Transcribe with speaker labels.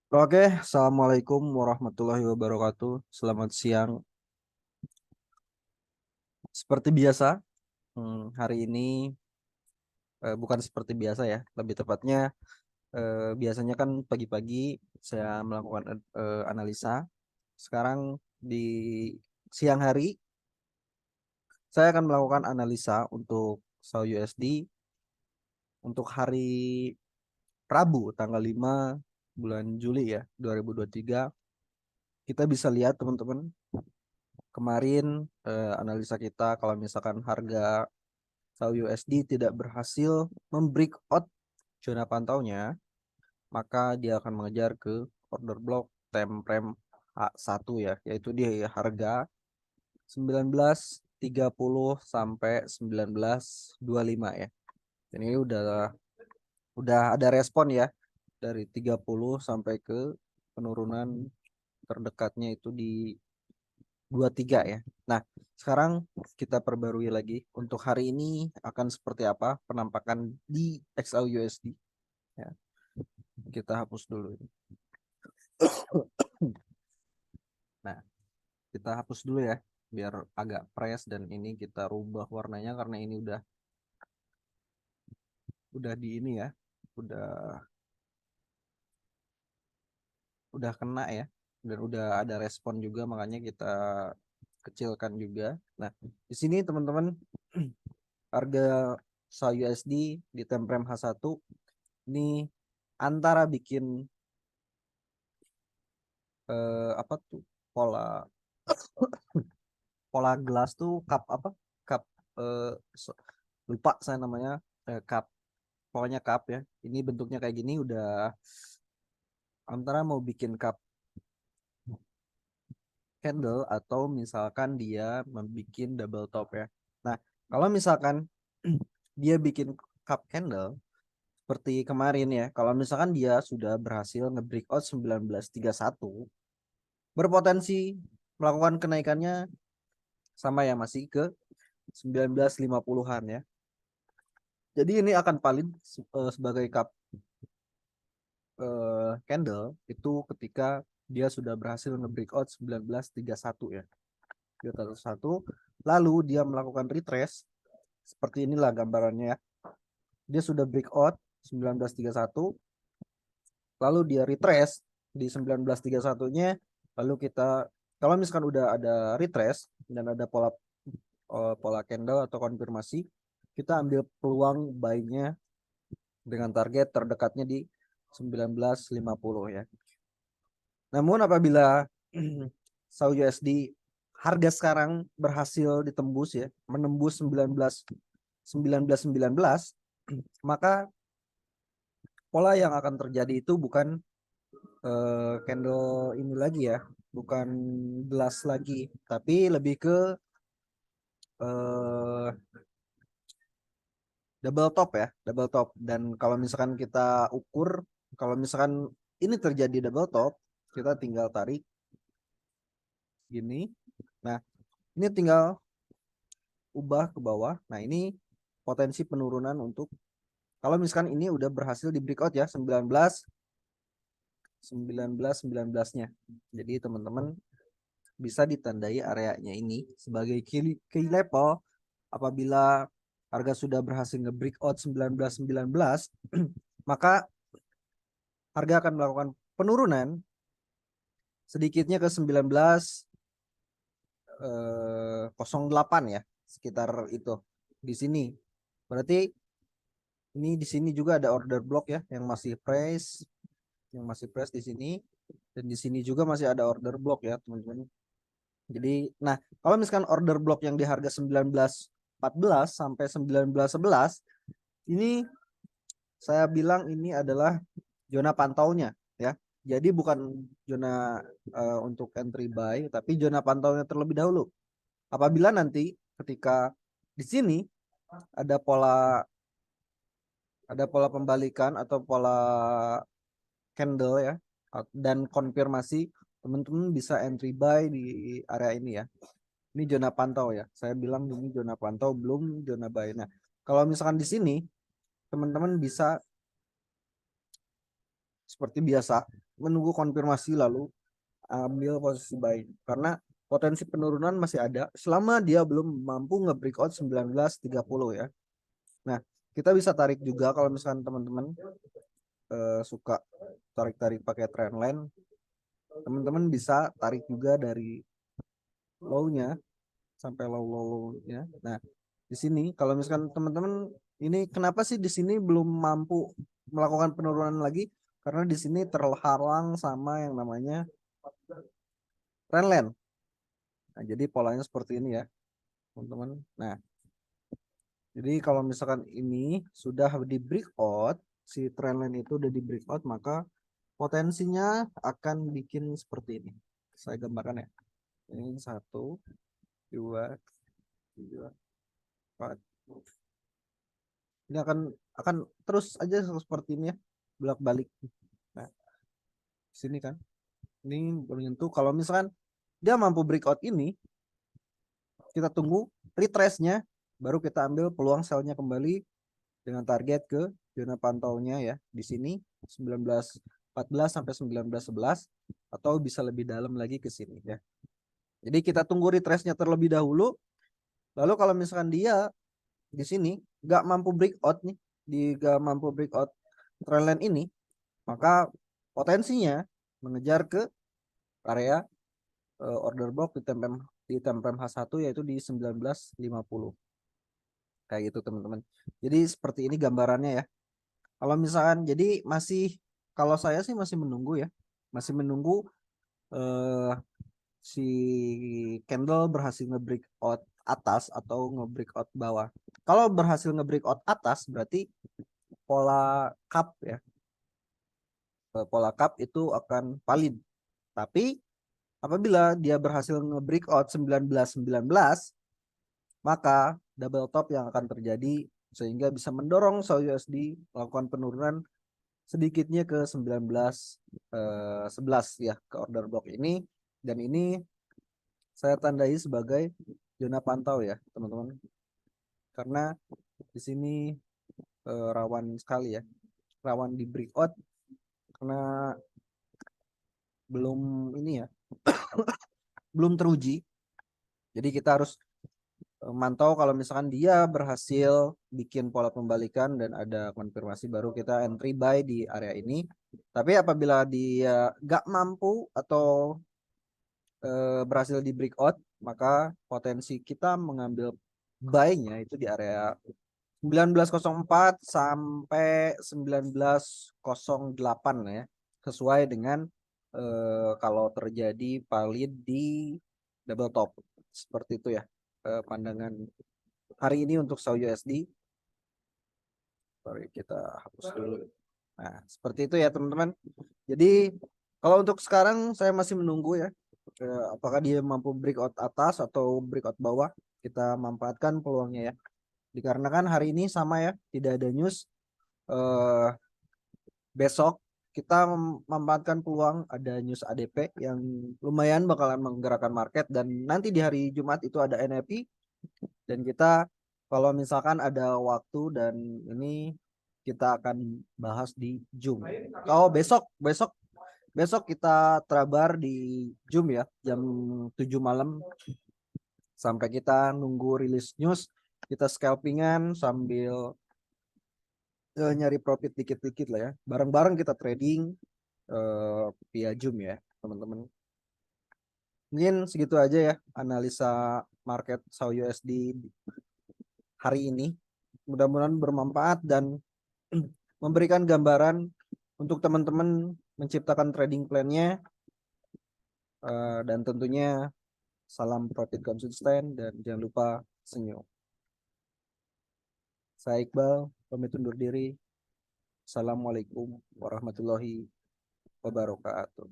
Speaker 1: Oke, Assalamualaikum warahmatullahi wabarakatuh. Selamat siang. Seperti biasa, hari ini bukan seperti biasa ya. Lebih tepatnya, biasanya kan pagi-pagi saya melakukan analisa. Sekarang di siang hari, saya akan melakukan analisa untuk SAU USD untuk hari Rabu, tanggal 5 bulan Juli ya, 2023. Kita bisa lihat teman-teman, kemarin analisa kita kalau misalkan harga SAU USD tidak berhasil membreak out zona pantaunya, maka dia akan mengejar ke order block time frame H1 ya, yaitu di harga 19.30 sampai 19.25 ya. Dan ini udah ada respon ya dari 30 sampai ke penurunan terdekatnya itu di 23 ya. Nah, sekarang kita perbarui lagi untuk hari ini akan seperti apa penampakan di XAUUSD ya. Kita hapus dulu ini. Nah, kita hapus dulu ya biar agak fresh, dan ini kita rubah warnanya karena ini udah di ini ya. Udah udah kena ya, dan udah ada respon juga, makanya kita kecilkan juga. Nah, di sini teman-teman, harga SAU USD di time frame H1 ini antara bikin apa tuh, pola pola gelas tuh, cup apa, cup, eh, so- lupa saya namanya, cup, pokoknya cup ya. Ini bentuknya kayak gini, udah antara mau bikin cup candle atau misalkan dia membikin double top ya. Nah, kalau misalkan dia bikin cup candle seperti kemarin ya, kalau misalkan dia sudah berhasil nge-breakout 19.31, berpotensi melakukan kenaikannya sama ya, masih ke 19.50-an ya. Jadi ini akan paling sebagai cup candle itu ketika dia sudah berhasil nge-breakout 19.31 ya. 19.31, lalu dia melakukan retrace seperti inilah gambarannya ya. Dia sudah breakout 19.31, lalu dia retrace di 19.31-nya, lalu kita, kalau misalkan udah ada retrace dan ada pola candle atau konfirmasi, kita ambil peluang buy-nya dengan target terdekatnya di 19.50 ya. Namun apabila SAU USD harga sekarang berhasil ditembus ya, menembus 19 maka pola yang akan terjadi itu bukan candle ini lagi ya, bukan gelas lagi, tapi lebih ke eh, double top ya, double top. Dan kalau misalkan kita ukur, kalau misalkan ini terjadi double top, kita tinggal tarik gini. Nah, ini tinggal ubah ke bawah. Nah, ini potensi penurunan untuk kalau misalkan ini udah berhasil di breakout ya, 19 nya. Jadi teman-teman bisa ditandai areanya ini sebagai key level. Apabila harga sudah berhasil nge-breakout 19.19, maka harga akan melakukan penurunan sedikitnya ke 19.08 ya, sekitar itu di sini. Berarti ini di sini juga ada order block ya yang masih fresh di sini, dan di sini juga masih ada order block ya teman-teman. Jadi, nah, kalau misalkan order block yang di harga 19.14 sampai 19.11, ini saya bilang ini adalah zona pantaunya ya. Jadi bukan zona untuk entry buy, tapi zona pantaunya terlebih dahulu. Apabila nanti ketika di sini ada pola pembalikan atau pola candle ya, dan konfirmasi, teman-teman bisa entry buy di area ini ya. Ini zona pantau ya. Saya bilang ini zona pantau, belum zona buy. Nah, kalau misalkan di sini teman-teman bisa seperti biasa menunggu konfirmasi lalu ambil posisi buy karena potensi penurunan masih ada selama dia belum mampu nge-breakout 19.30 ya. Nah, kita bisa tarik juga kalau misalkan teman-teman suka tarik-tarik pakai trendline, teman-teman bisa tarik juga dari low-nya sampai low-low-nya. Nah, di sini kalau misalkan teman-teman ini kenapa sih di sini belum mampu melakukan penurunan lagi? Karena di sini terhalang sama yang namanya trendline. Nah, jadi polanya seperti ini ya, teman-teman. Nah, jadi kalau misalkan ini sudah di breakout, si trendline itu udah di breakout, maka potensinya akan bikin seperti ini. Saya gambarkan ya. Ini 1, 2, 3, 4. Ini akan terus aja seperti ini ya, bolak-balik. Nah, sini kan. Ini menyentuh kalau misalkan dia mampu breakout ini, kita tunggu retrace-nya, baru kita ambil peluang sell-nya kembali dengan target ke zona pantaunya ya di sini 19.14 sampai 19.11 atau bisa lebih dalam lagi ke sini ya. Jadi kita tunggu retrace-nya terlebih dahulu. Lalu kalau misalkan dia di sini nggak mampu breakout nih, nggak mampu breakout trendline ini, maka potensinya mengejar ke area order block di tempem H1 yaitu di 19.50. Kayak gitu teman-teman. Jadi seperti ini gambarannya ya. Kalau misalkan jadi kalau saya sih masih menunggu ya. Masih menunggu eh, si candle berhasil nge-breakout atas atau nge-breakout bawah. Kalau berhasil nge-breakout atas berarti pola cup ya. Pola cup itu akan valid. Tapi apabila dia berhasil nge-breakout 19.19, maka double top yang akan terjadi sehingga bisa mendorong SAUD melakukan penurunan sedikitnya ke 19.11 ya ke order block ini, dan ini saya tandai sebagai zona pantau ya teman-teman, karena di sini rawan sekali ya, rawan di breakout karena belum ini ya, belum teruji. Jadi kita harus mantau kalau misalkan dia berhasil bikin pola pembalikan dan ada konfirmasi baru kita entry buy di area ini. Tapi apabila dia nggak mampu atau berhasil di breakout, maka potensi kita mengambil buy-nya itu di area 19.04 sampai 19.08 ya, sesuai dengan kalau terjadi valid di double top seperti itu ya, pandangan hari ini untuk SAU USD. Sorry, kita hapus dulu. Nah, seperti itu ya teman-teman. Jadi kalau untuk sekarang saya masih menunggu ya, apakah dia mampu breakout atas atau breakout bawah. Kita manfaatkan peluangnya ya. Dikarenakan hari ini sama ya, tidak ada news. Eh, Besok kita memanfaatkan peluang ada news ADP yang lumayan bakalan menggerakkan market, dan nanti di hari Jumat itu ada NFP, dan kita kalau misalkan ada waktu dan ini kita akan bahas di Zoom. Oh, besok besok besok kita trabar di Zoom ya jam 7 malam sampai kita nunggu rilis news, kita scalpingan sambil nyari profit dikit-dikit lah ya. Bareng-bareng kita trading via Zoom ya, teman-teman. Mungkin segitu aja ya analisa market SAU USD hari ini. Mudah-mudahan bermanfaat dan memberikan gambaran untuk teman-teman menciptakan trading plan-nya, dan tentunya salam profit konsisten dan jangan lupa senyum. Saya Iqbal, pamit undur diri. Assalamualaikum warahmatullahi wabarakatuh.